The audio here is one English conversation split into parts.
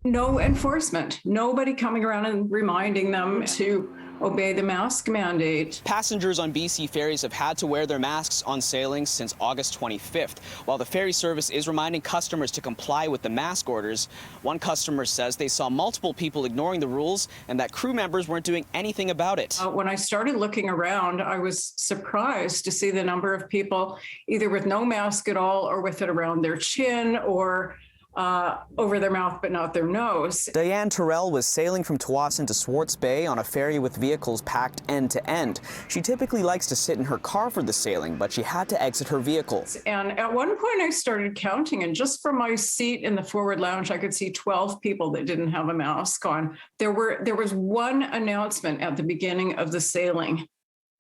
No enforcement. Nobody coming around and reminding them to obey the mask mandate. Passengers on BC ferries have had to wear their masks on sailings since August 25th. While the ferry service is reminding customers to comply with the mask orders, one customer says they saw multiple people ignoring the rules and that crew members weren't doing anything about it. When I started looking around, I was surprised to see the number of people either with no mask at all or with it around their chin or over their mouth but not their nose. Diane Terrell was sailing from Tsawwassen to Swartz Bay on a ferry with vehicles packed end to end. She typically likes to sit in her car for the sailing, but she had to exit her vehicle. And at one point I started counting, and just from my seat in the forward lounge, I could see 12 people that didn't have a mask on. There was one announcement at the beginning of the sailing,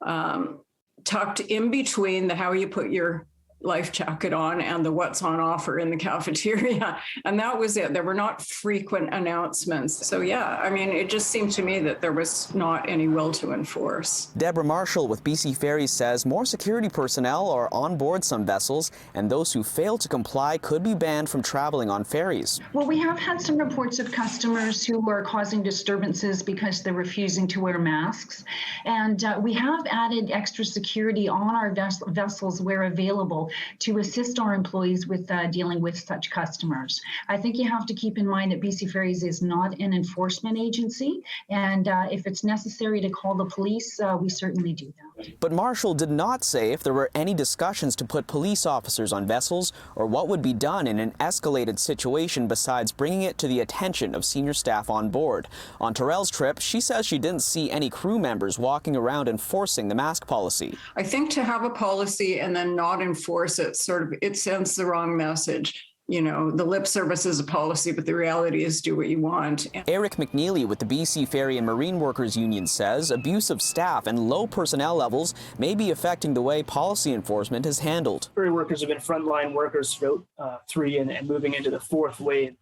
tucked in between the how you put your life jacket on and the what's on offer in the cafeteria. And that was it. There were not frequent announcements. So yeah, I mean, it just seemed to me that there was not any will to enforce. Deborah Marshall with BC Ferries says more security personnel are on board some vessels, and those who fail to comply could be banned from traveling on ferries. Well, we have had some reports of customers who are causing disturbances because they're refusing to wear masks. And we have added extra security on our vessels where available to assist our employees with dealing with such customers. I think you have to keep in mind that BC Ferries is not an enforcement agency, and if it's necessary to call the police, we certainly do that. But Marshall did not say if there were any discussions to put police officers on vessels or what would be done in an escalated situation besides bringing it to the attention of senior staff on board. On Terrell's trip, she says she didn't see any crew members walking around enforcing the mask policy. I think to have a policy and then not enforce it it sends the wrong message. You know, the lip service is a policy, but the reality is do what you want. Eric McNeely with the BC Ferry and Marine Workers Union says abuse of staff and low personnel levels may be affecting the way policy enforcement is handled. Ferry workers have been frontline workers throughout three and moving into the fourth wave.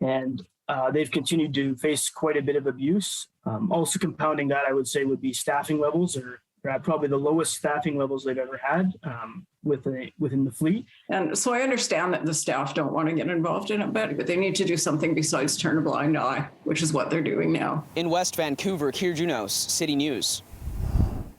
And they've continued to face quite a bit of abuse. Also compounding that, I would say, would be staffing levels, or probably the lowest staffing levels they've ever had within the fleet. And so I understand that the staff don't want to get involved in it, but they need to do something besides turn a blind eye, which is what they're doing now. In West Vancouver, Kier Junos, City News.